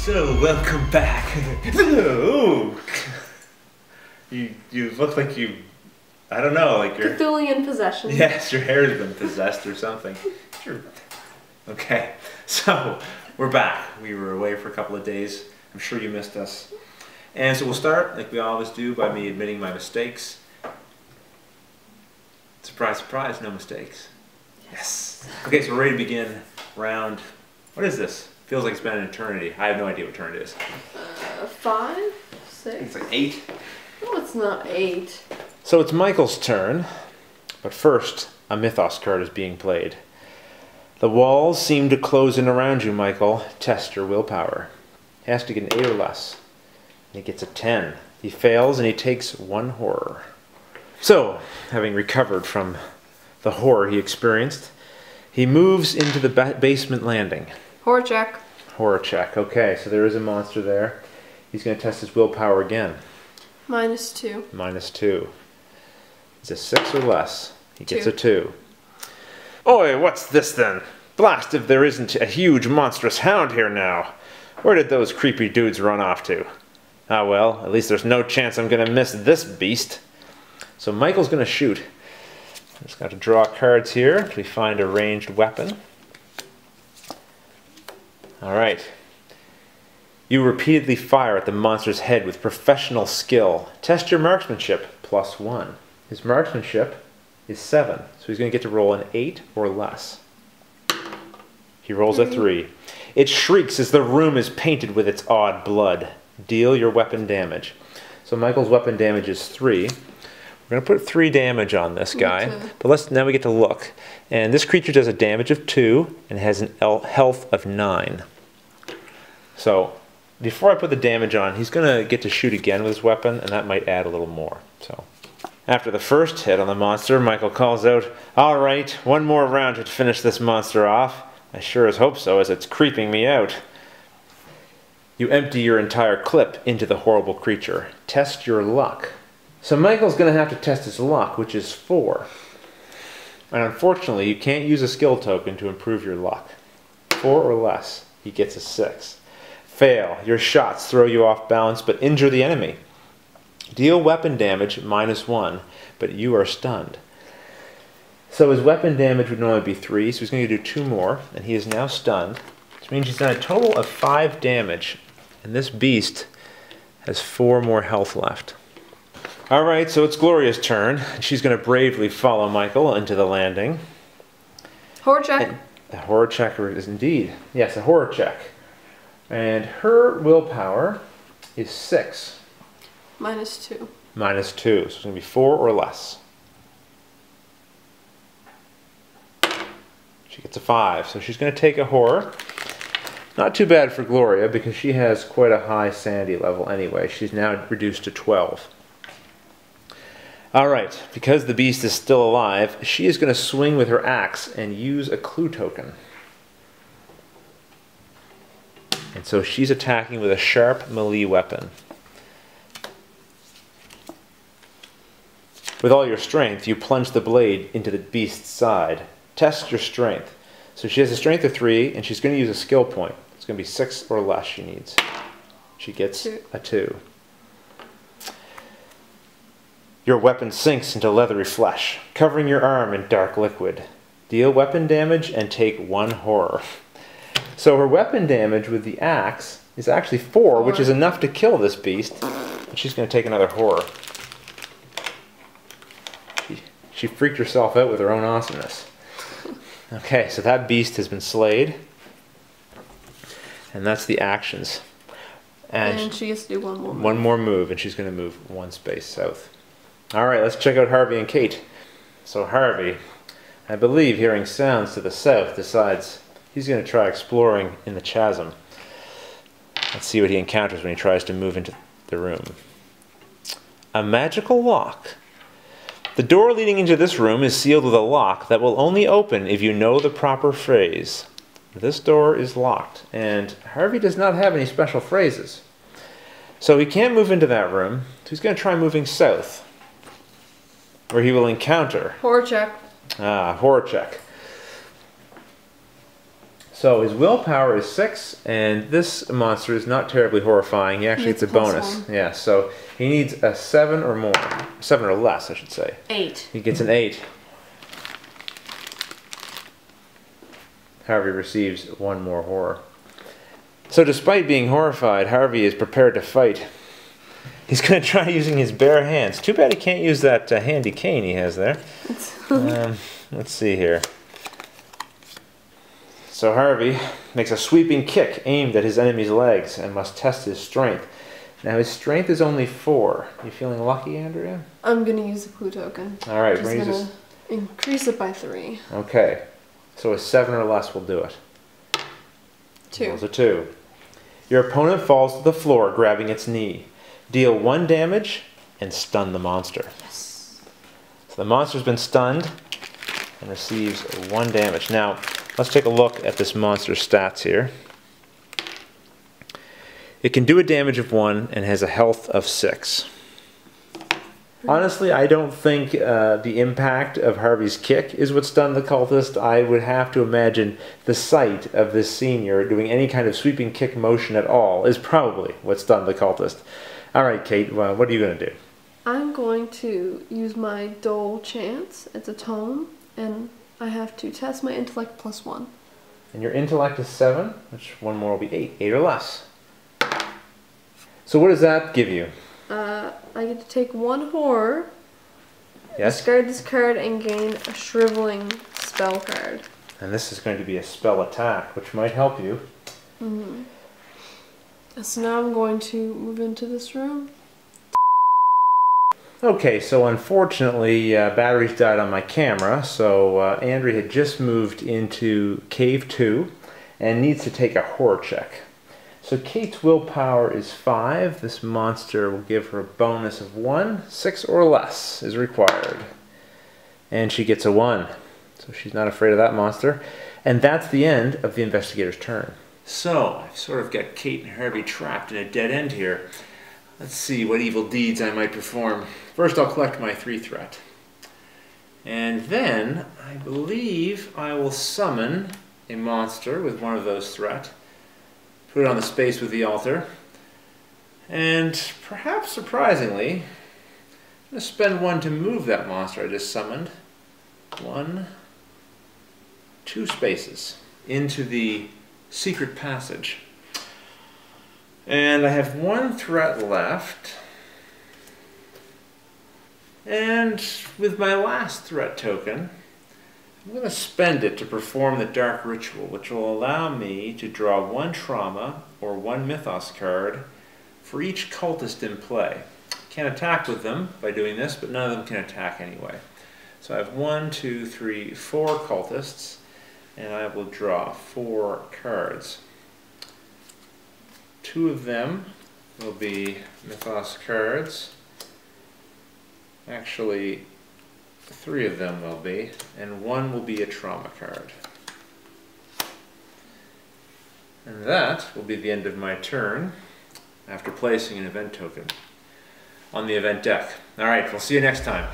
So, welcome back. Hello. You look like you, I don't know, like you're... Cthulian possession. Yes, your hair has been possessed or something. Sure. Okay, so we're back. We were away for a couple of days. I'm sure you missed us. And so we'll start, like we always do, by me admitting my mistakes. Surprise, surprise, no mistakes. Yes. Okay, so we're ready to begin round... What is this? Feels like it's been an eternity. I have no idea what turn it is. 5, 6. It's like 8. No, it's not 8. So it's Michael's turn, but first, a mythos card is being played. The walls seem to close in around you, Michael. Test your willpower. He has to get an 8 or less. And he gets a 10. He fails and he takes 1 horror. So, having recovered from the horror he experienced, he moves into the basement landing. Horror check. Horror check. Okay, so there is a monster there. He's going to test his willpower again. -2. -2. It's a 6 or less. He gets 2. a 2. Oi, what's this then? Blast if there isn't a huge monstrous hound here now. Where did those creepy dudes run off to? Ah well, at least there's no chance I'm going to miss this beast. So Michael's going to shoot. Just got to draw cards here until we find a ranged weapon. Alright. You repeatedly fire at the monster's head with professional skill. Test your marksmanship, +1. His marksmanship is 7, so he's going to get to roll an 8 or less. He rolls a 3. It shrieks as the room is painted with its odd blood. Deal your weapon damage. So Michael's weapon damage is 3. We're going to put 3 damage on this guy, but now we get to look. And this creature does a damage of 2 and has an health of 9. So before I put the damage on, he's going to get to shoot again with his weapon, and that might add a little more. So after the first hit on the monster, Michael calls out, "All right, 1 more round to finish this monster off. I sure as hope so, as it's creeping me out." You empty your entire clip into the horrible creature. Test your luck. So Michael's going to have to test his luck, which is 4. And unfortunately, you can't use a skill token to improve your luck. 4 or less, he gets a 6. Fail. Your shots throw you off balance but injure the enemy. Deal weapon damage -1, but you are stunned. So his weapon damage would normally be 3, so he's going to do 2 more, and he is now stunned, which means he's done a total of 5 damage, and this beast has 4 more health left. Alright, so it's Gloria's turn. She's going to bravely follow Michael into the landing. Horror check. And a horror check is indeed. Yes, a horror check. And her willpower is 6. -2. -2, so it's going to be 4 or less. She gets a 5, so she's going to take a horror. Not too bad for Gloria, because she has quite a high sanity level anyway. She's now reduced to 12. Alright, because the beast is still alive, she is going to swing with her axe and use a clue token. And so she's attacking with a sharp melee weapon. With all your strength, you plunge the blade into the beast's side. Test your strength. So she has a strength of 3, and she's going to use a skill point. It's going to be 6 or less she needs. She gets a 2. Your weapon sinks into leathery flesh, covering your arm in dark liquid. Deal weapon damage and take 1 horror. So her weapon damage with the axe is actually 4, which is enough to kill this beast. And she's going to take another horror. She freaked herself out with her own awesomeness. Okay, so that beast has been slayed. And that's the actions. And she gets to do 1 more move. 1 more move, and she's going to move 1 space south. Alright, let's check out Harvey and Kate. So Harvey, I believe hearing sounds to the south, decides he's going to try exploring in the chasm. Let's see what he encounters when he tries to move into the room. A magical lock. The door leading into this room is sealed with a lock that will only open if you know the proper phrase. This door is locked, and Harvey does not have any special phrases. So he can't move into that room, so he's going to try moving south, where he will encounter... Horror check. Horror check. So his willpower is 6, and this monster is not terribly horrifying. He actually gets a bonus. +1. Yeah, so he needs a 7 or more. 7 or less, I should say. 8. He gets an 8. Harvey receives 1 more horror. So despite being horrified, Harvey is prepared to fight. He's going to try using his bare hands. Too bad he can't use that handy cane he has there. Let's see here. So Harvey makes a sweeping kick aimed at his enemy's legs and must test his strength. Now his strength is only 4. You feeling lucky, Andrea? I'm going to use the clue token. All right. Just going to increase it by 3. Okay. So a 7 or less will do it. 2. Rolls a 2. Your opponent falls to the floor, grabbing its knee. Deal 1 damage and stun the monster. Yes. So the monster's been stunned and receives 1 damage. Now, let's take a look at this monster's stats here. It can do a damage of 1 and has a health of 6. Honestly, I don't think the impact of Harvey's kick is what stunned the cultist. I would have to imagine the sight of this senior doing any kind of sweeping kick motion at all is probably what stunned the cultist. All right, Kate, what are you going to do? I'm going to use my Dole Chance. It's a tome, and I have to test my intellect +1. And your intellect is 7, which 1 more will be 8. 8 or less. So what does that give you? I get to take 1 horror, Yes? discard this card, and gain a shriveling spell card. And this is going to be a spell attack, which might help you. Mm-hmm. So now I'm going to move into this room. Okay, so unfortunately, batteries died on my camera, so Andrea had just moved into Cave 2 and needs to take a horror check. So Kate's willpower is 5. This monster will give her a bonus of 1. 6 or less is required. And she gets a 1. So she's not afraid of that monster. And that's the end of the investigator's turn. So, I've sort of got Kate and Harvey trapped in a dead end here. Let's see what evil deeds I might perform. First, I'll collect my 3 threat. And then, I believe I will summon a monster with one of those threat. Put it on the space with the altar. And perhaps surprisingly, I'm going to spend 1 to move that monster I just summoned. 1, 2 spaces into the secret passage. And I have 1 threat left. And with my last threat token, I'm going to spend it to perform the Dark Ritual, which will allow me to draw 1 trauma or 1 mythos card for each cultist in play. Can't attack with them by doing this, but none of them can attack anyway. So I have 1, 2, 3, 4 cultists, and I will draw 4 cards. 2 of them will be mythos cards. Actually, 3 of them will be, and 1 will be a trauma card. And that will be the end of my turn after placing an event token on the event deck. Alright, we'll see you next time.